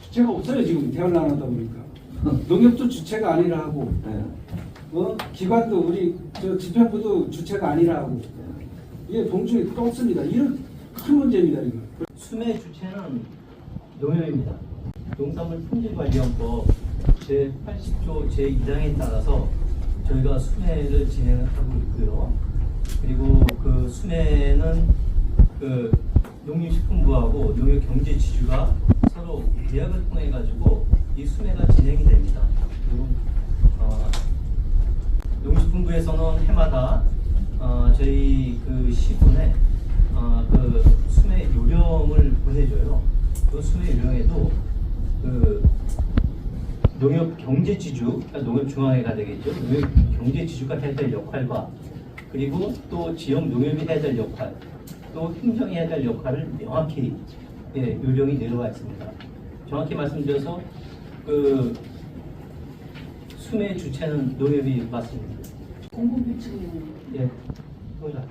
주체가 없어요 지금 대화를 나누다 보니까. 농협도 주체가 아니라 하고, 기관도 우리 저 집행부도 주체가 아니라 하고, 이게 봉준이 또 없습니다. 이런 큰 문제입니다 이거. 수매 주체는 농협입니다. 농산물 품질관리원법 제80조 제2항에 따라서 저희가 수매를 진행하고 있고요. 그리고 그 수매는 그 농림식품부하고 농협경제지주가 서로 계약을 통해 가지고 이 수매가 진행이 됩니다. 그리고 농식품부에서는 해마다 저희 그 시군에 그 수매 요령을 보내줘요. 그 수매 요령에도 그 농협 경제지주, 그러니까 농협중앙회가 되겠죠. 농협 경제지주가 해야 될 역할과 그리고 또 지역 농협이 해야 될 역할, 또 행정이 해야 될 역할을 명확히 요령이 내려와 있습니다. 정확히 말씀드려서 그 수매 주체는 농협이 맞습니다. 공공비층은 예, 뭐라?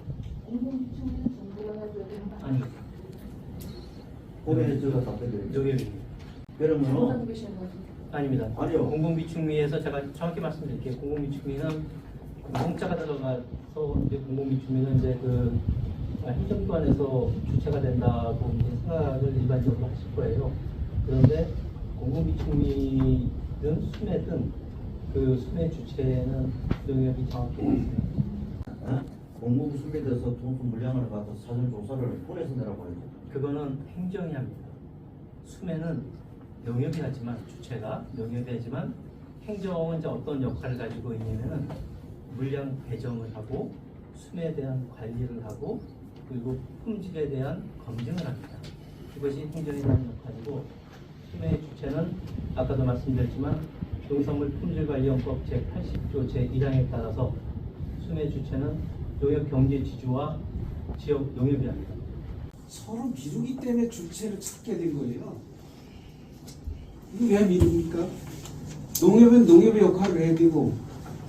공공비층은 정부가 해줘야 되는 거 아니, 공공비층가 답변드려요. 농협입니다. 그러면 하고 계시는 거 같은데. 아닙니다. 아니요. 공공비축미에서 제가 정확히 말씀드릴게요. 공공비축미는 공짜가 들어가서 이제 공공비축미는 이제 그 행정기관에서 주체가 된다고 이제 생각을 일반적으로 하실 거예요. 그런데 공공비축미든 수매든 그 수매 주체는 농협이 정확히 있습니다. 공무부 수매돼서 돈수 물량을 갖고 사전 조사를 보내서 내라고 하죠. 그거는 행정이 합니다. 수매는 농협이 하지만 주체가 농협이 하지만 행정은 이제 어떤 역할을 가지고 있냐면은 물량 배정을 하고 수매에 대한 관리를 하고 그리고 품질에 대한 검증을 합니다. 이것이 행정에 대한 역할이고 수매의 주체는 아까도 말씀드렸지만 농산물 품질관리원법 제80조 제1항에 따라서 수매 주체는 농협 경제지주와 지역 농협이 합니다. 서로 미루기 때문에 주체를 찾게 된 거예요. 이거 왜 미룹니까? 농협은 농협의 역할을 해주고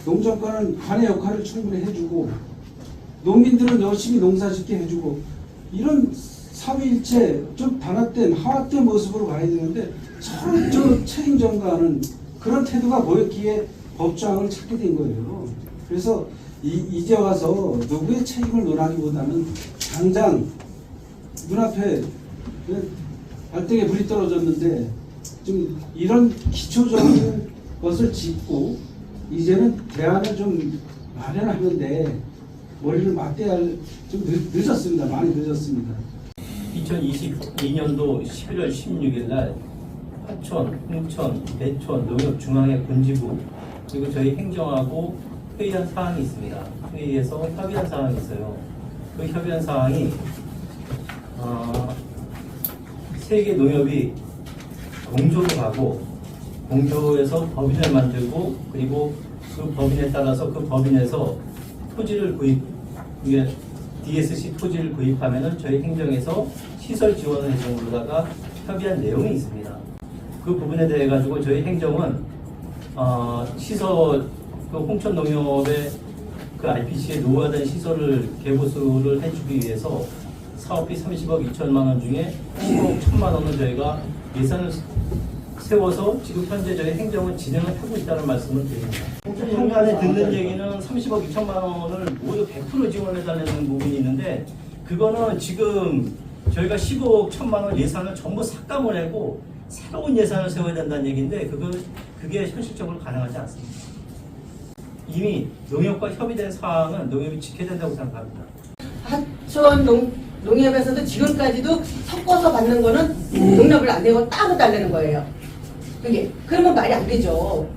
농정과는 관의 역할을 충분히 해주고 농민들은 열심히 농사짓게 해주고 이런 삼위일체 좀 단합된 화합된 모습으로 가야 되는데 서로 저 책임전가하는 그런 태도가 보였기에 법조항을 찾게 된 거예요. 그래서 이제 와서 누구의 책임을 논하기보다는 당장 눈앞에 발등에 불이 떨어졌는데 좀 이런 기초적인 것을 짚고 이제는 대안을 좀 마련하면 돼. 머리를 맞대야 할 좀 늦었습니다. 많이 늦었습니다. 2022년도 11월 16일 날 화천, 홍천, 대천 농협중앙회 군지부 그리고 저희 행정하고 회의한 사항이 있습니다. 회의에서 협의한 사항이 있어요. 그 협의한 사항이 세계 농협이 공조로 가고 공조에서 법인을 만들고 그리고 그 법인에 따라서 그 법인에서 토지를 구입, 이게 DSC 토지를 구입하면은 저희 행정에서 시설 지원을 예정으로다가 협의한 내용이 있습니다. 그 부분에 대해 가지고 저희 행정은 시설 그 홍천 농협의 그 RPC에 노후화된 시설을 개보수를 해주기 위해서 사업비 30억 2천만 원 중에 15억 1천만 원은 저희가 예산을 세워서 지금 현재 저희 행정은 진행을 하고 있다는 말씀을 드립니다. 한간에 듣는 얘기는 30억 2천만 원을 모두 100% 지원해달라는 부분이 있는데 그거는 지금 저희가 15억 1천만 원 예산을 전부 삭감을 하고 새로운 예산을 세워야 된다는 얘기인데 그게 현실적으로 가능하지 않습니다. 이미 농협과 협의된 사항은 농협이 지켜야 된다고 생각합니다. 하천 농협에서도 지금까지도 섞어서 받는 거는 농협을 안 내고 따로 달라는 거예요. 그게 그러면 말이 안 되죠.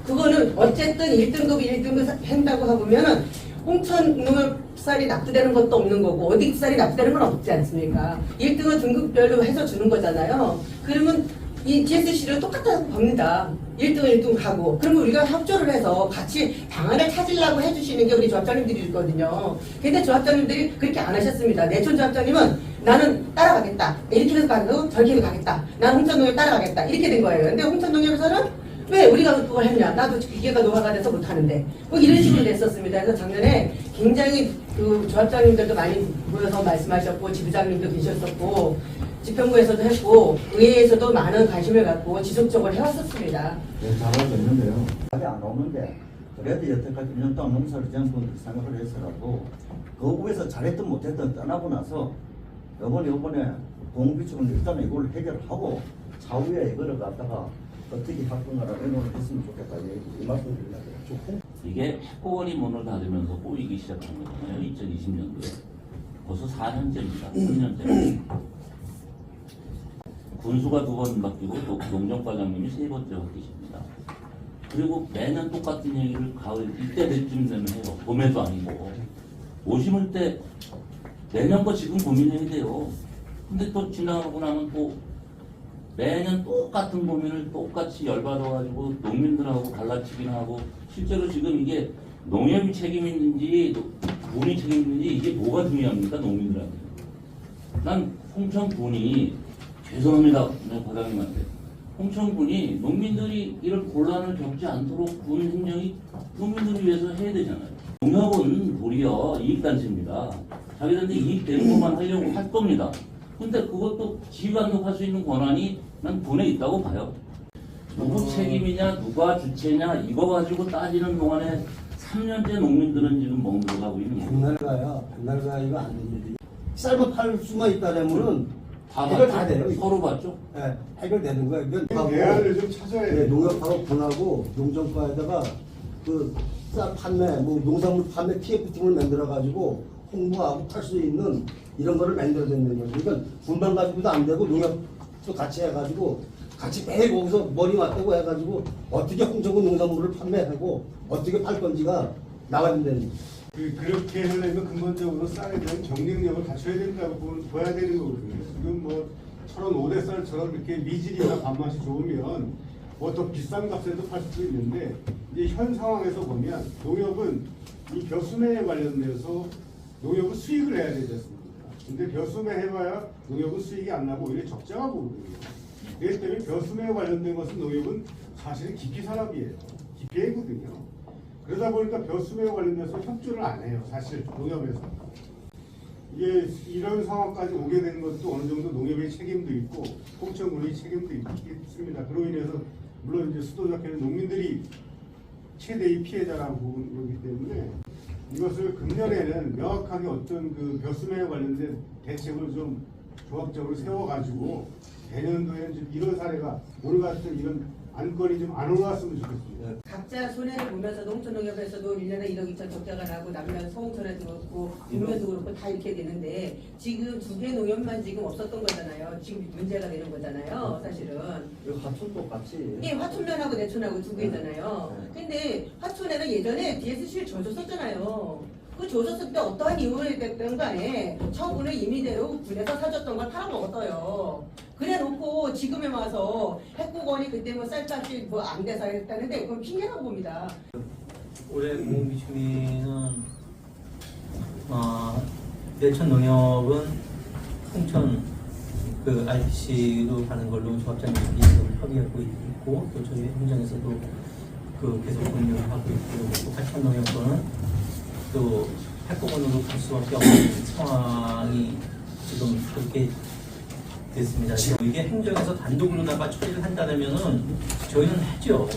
그거는 어쨌든 1등급 1등급 한다고 해보면은 홍천 농협살이 납부되는 것도 없는 거고 어디 쌀이 납부되는 건 없지 않습니까? 1등은 등급별로 해서 주는 거잖아요. 그러면 이 DSC를 똑같다고 봅니다. 1등은 1등 가고 그러면 우리가 협조를 해서 같이 방안을 찾으려고 해주시는 게 우리 조합장님들이 있거든요. 근데 조합장님들이 그렇게 안 하셨습니다. 내촌 조합장님은 나는 따라가겠다. 이렇게 해서 가고 저렇게 해서 가겠다. 나는 홍천농협 따라가겠다. 이렇게 된 거예요. 근데 홍천농협에서는 왜 우리가 그걸 했냐. 나도 기계가 노화가 돼서 못하는데. 뭐 이런 식으로 냈었습니다. 그래서 작년에 굉장히 그 조합장님들도 많이 모여서 말씀하셨고 지부장님도 계셨었고 집행부에서도 했고 의회에서도 많은 관심을 갖고 지속적으로 해왔었습니다. 네, 잘하고 있는데요. 답이 안 오는데 그래도 여태까지 1년 동안 농사를 지은 생각을 해서라도 그 위에서 잘했든 못했든 떠나고 나서 이번에 공비축은 일단 이걸 해결하고 차후에 이거를 갖다가 어떻게 할 건가를 의논을 했으면 좋겠다. 이 말씀을 드리려고요. 이게 핵공원이 문을 닫으면서 꼬이기 시작한 거잖아요. 2020년도에. 벌써 4년째입니다. 3년째. 군수가 2번 바뀌고 또 농정과장님이 3번째 바뀌십니다. 그리고 매년 똑같은 얘기를 가을 이때 되쯤 되면 해요. 봄에도 아니고. 오심을 때 내년 거 지금 고민해야 돼요. 근데 또 지나가고 나면 또 매년 똑같은 고민을 똑같이 열받아가지고 농민들하고 갈라치기나 하고 실제로 지금 이게 농협이 책임있는지 군이 책임있는지 이게 뭐가 중요합니까 농민들한테. 난 홍천군이 죄송합니다 과장님한테 홍천군이 농민들이 이런 곤란을 겪지 않도록 군 행정이 농민들을 위해서 해야 되잖아요. 농협은 도리어 이익단체입니다. 자기들한테 이익되는 것만 하려고 할 겁니다. 근데 그것도 지휘관독할 수 있는 권한이 난 군에 있다고 봐요. 누구 책임이냐, 누가 주체냐, 이거 가지고 따지는 동안에 3년째 농민들은 지금 멍들어가고 있는 거예요. 반날가야 이거 안 됩니다. 쌀만 팔 수만 있다면은 다 해결 봤죠? 다 돼요. 서로 봤죠? 네, 해결되는 거야. 이건 대안을 좀 찾아야 네, 돼. 농협하고 군하고 농정과에다가 그 쌀 판매, 뭐 농산물 판매 TF팀을 만들어 가지고 홍보하고 팔 수 있는 이런 거를 만들어야 되는 거예요. 그러니까 군만 가지고도 안 되고 농협도 같이 해가지고 같이 매일 거기서 머리 맞대고 해가지고 어떻게 홍천군 농산물을 판매하고 어떻게 팔 건지가 나와야 된다는 거예요. 그렇게 하려면 근본적으로 쌀에 대한 경쟁력을 갖춰야 된다고 봐야 되는 거거든요. 지금 뭐 철원 5대 쌀처럼 이렇게 미질이나 밥맛이 좋으면 뭐 더 비싼 값에도 팔 수도 있는데 이제 현 상황에서 보면 농협은 이 벼수매에 관련돼서 농협은 수익을 내야 되지 않습니까? 근데 벼수매 해봐야 농협은 수익이 안 나고 오히려 적자가 보거든요. 그렇기 때문에 벼수매에 관련된 것은 농협은 사실은 기피 산업이에요. 기피해거든요. 그러다 보니까 벼수매에 관련돼서 협조를 안 해요. 사실 농협에서. 이게 이런 상황까지 오게 된 것도 어느 정도 농협의 책임도 있고 홍천군의 책임도 있습니다. 그로 인해서 물론 이제 수도적에는 농민들이 최대의 피해자라고 보기 때문에 이것을 금년에는 명확하게 어떤 그 벼수매에 관련된 대책을 좀 조합적으로 세워가지고 내년도에는 좀 이런 사례가 오늘 같은 이런 안건이 좀 안 올라왔으면 좋겠습니다. 각자 손해를 보면서 농촌농협에서도 1년에 1억 2천 적자가 나고 남면 소홍천에도 그렇고 육면도 그렇고 다 이렇게 되는데 지금 두 개 농협만 지금 없었던 거잖아요. 지금 문제가 되는 거잖아요. 사실은. 이거 하천도 같이. 예, 화촌면하고 내촌하고 두 개잖아요. 근데 화촌에는 예전에 DSC를 줘줬었잖아요. 그 줘줬을 때 어떠한 이유를 됐던 간에 처분을 임의대로 군에서 사줬던 걸 팔아먹었어요. 그래 놓고 지금에 와서 핵국원이 그때 뭐 쌀값이 뭐 안 돼서 했다는데 그건 핑계라고 봅니다. 올해 공비추미는 내천 농협은 홍천 그 RPC로 가는 걸로 조합장님이 협의하고 있고 또 저희 행정에서도 그 계속 공유를 하고 있고 또 하천 농협은 또 핵공원으로 갈 수밖에 없는 상황이 지금 그렇게 됐습니다. 이게 행정에서 단독으로다가 처리를 한다면은 저희는 하죠.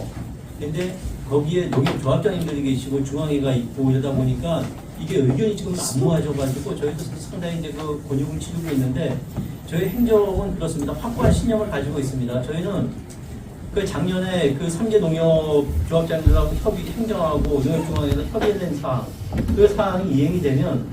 근데 거기에 농협 조합장님들이 계시고 중앙회가 있고 이러다 보니까 이게 의견이 지금 난무하셔가지고 저희도 상당히 이제 그 곤욕을 치르고 있는데 저희 행정은 그렇습니다. 확고한 신념을 가지고 있습니다. 저희는 그 작년에 그 3개 농협 조합장들하고 행정하고 농협중앙에서 협의된 사항, 그 사항이 이행이 되면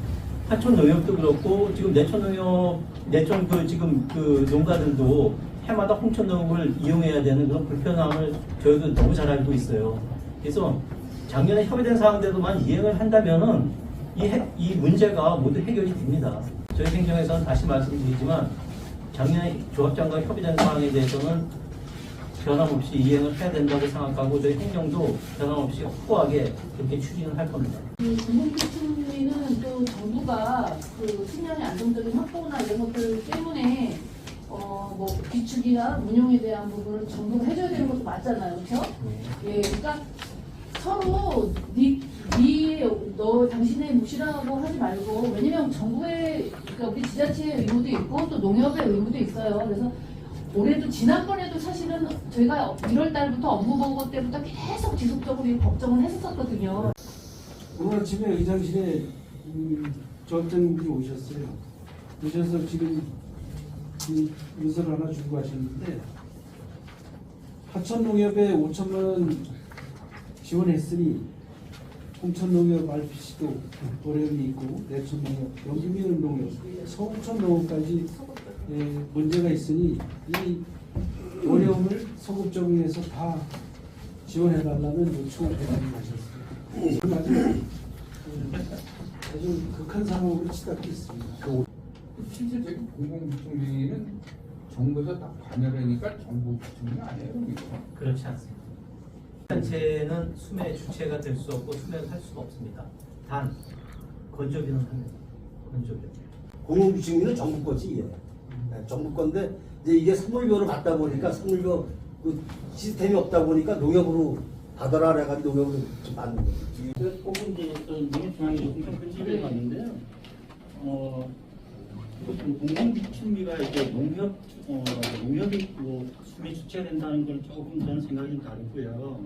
하천 농협도 그렇고 지금 내천 그 지금 그 농가들도 해마다 홍천 농협을 이용해야 되는 그런 불편함을 저희도 너무 잘 알고 있어요. 그래서 작년에 협의된 사항대로만 이행을 한다면은 이 문제가 모두 해결이 됩니다. 저희 행정에서는 다시 말씀드리지만 작년에 조합장과 협의된 사항에 대해서는 변함없이 이행을 해야 된다고 생각하고 저희 행정도 변함없이 확고하게 그렇게 추진을 할 겁니다. 공공기초는 또 정부가 그 식량의 안정적인 확보나 이런 것들 때문에 뭐 비축이나 운용에 대한 부분을 정부가 해줘야 되는 것도 맞잖아요, 그렇죠? 예, 그러니까 서로 너 당신의 몫이라고 하지 말고, 왜냐면 정부의, 그러니까 우리 지자체의 의무도 있고 또 농협의 의무도 있어요. 그래서 올해도 지난번에도 사실은 저희가 1월 달부터 업무 보고 때부터 계속 지속적으로 이 걱정을 했었거든요. 오늘 아침에 의장실에 조합장님들이 오셨어요. 오셔서 지금 이 문서를 하나 주고 가셨는데 하천농협에 5천만 원 지원했으니 홍천농협 RPC도 어려움이 있고 내천농협, 영기민운동협, 서울천농협까지 문제가 있으니 이 어려움을 소급적으로 다 지원해달라는 요청을 해달라고 하셨습니다. 아주 극한 상황으로 치닫고 있습니다. 실질적인 공공부총리는 정부에서 딱 관여를 하니까 정부부총리 아니에요, 이거? 그렇지 않습니다. 단체는 수매 주체가 될 수 없고 수매를 할 수가 없습니다. 단 건조기는 합니다. 건조기. 공공부총리는 정부 거지 이게. 네, 정부 건데 이제 이게 선물료를 받다 보니까 선물료 그 시스템이 없다 보니까 농협으로 받아라 그래가지고 농협으로 좀 받는 거예요. 조금 농협중앙회 공통 편집을 봤는데요. 공공기춘미가 이제 농협이 수매 주체가 된다는 걸 조금 저는 생각이 좀 다르고요.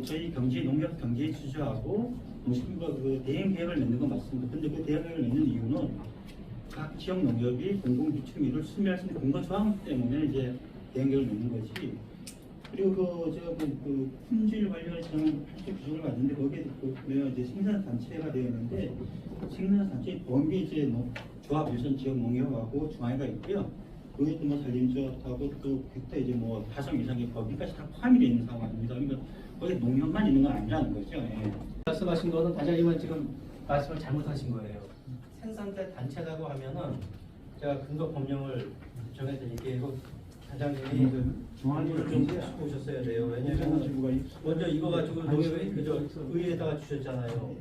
저희 농협 경제 지주하고 농협과 그 대행 계약을 맺는 건 맞습니다. 근데 그 대행 계약을 맺는 이유는 각 지역 농협이 공공기춘미를 수매할 수 있는 근거 조항 때문에 이제 대행 계약을 맺는 거지. 그리고 제가 그 품질 관련해서 저는 한쪽 규정을 봤는데 거기에 보면 이제 생산 단체가 되어 있는데 생산 단체 범위 이제 조합 유선 지역 농협하고 중앙회가 있고요. 거기에 또 산림조합하고 또 그때 이제 다섯 이상의 법인까지 다 포함이 되어 있는 상황입니다. 그러니까 거기 농협만 있는 건 아니라는 거죠. 예. 말씀하신 거는 과장님은 지금 말씀을 잘못하신 거예요. 생산자 단체라고 하면은 제가 근거 법령을 정해드릴게요. 과장님이 중앙을 좀 보셨어야 돼요. 왜냐면 먼저 이거 가지고 농협에 의회에다가 주셨잖아요.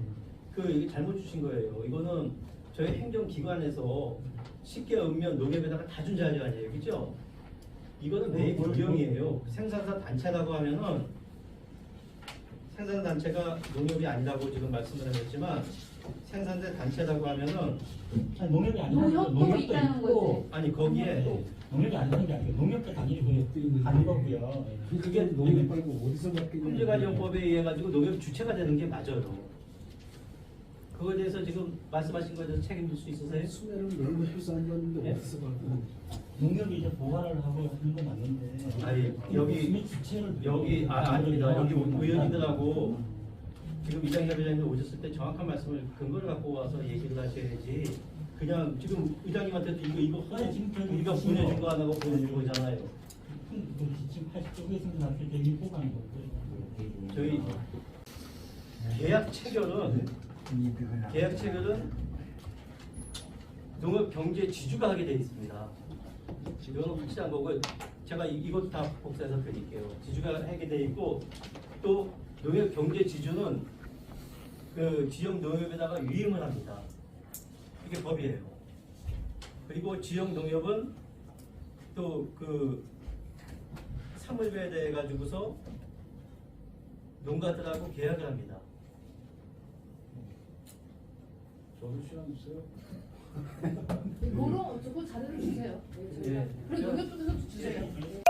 이게 잘못 주신 거예요. 이거는 저희 행정기관에서 쉽게 읍면 농협에다가 다 준 자료 아니에요, 그죠? 이거는 내 규정이에요. 생산자 단체라고 하면은 생산자 단체가 농협이 아니라고 지금 말씀을 하셨지만 생산자 단체라고 하면은 농협이 아니라는 게 농협도 있다는 거지. 아니 거기에 농협이 아니라는 게 아니고 농협과 당연히 아닌 거고요. 그게 농협 말고 어디서 받겠냐? 품질관리법에 의해 가지고 농협 주체가 되는 게 맞아요. 그거에 대해서 지금 말씀하신 거에 대해서 책임질 수 있으세요? 수매를 너무 필수한 건데 어디서 받고? 농협이 이제 보관을 하고 하는 건 맞는데. 아니 여기 아닙니다. 여기 의원님들하고 지금 이장협의장님 오셨을 때 정확한 말씀을 근거를 갖고 와서 얘기를 하셔야지. 그냥 지금 의장님한테도 이거 우리가 보내준 거 안 하고 보내준 거잖아요. 지금 80쪽에 생산할 때 이미 보관한 거고요. 저희 계약 체결은 농업 경제 지주가 하게 되어 있습니다. 이거는 확실한 거고 제가 이것도 다 복사해서 드릴게요. 지주가 하게 되어 있고 또 농업 경제 지주는 그 지역 농협에다가 위임을 합니다. 이게 법이에요. 그리고 지역 농협은 또 그 사물배에 대해 가지고서 농가들하고 계약을 합니다. 저도 시간 주세요. 그거 자료를 주세요. 예. 그리고 농협 쪽에서 주세요.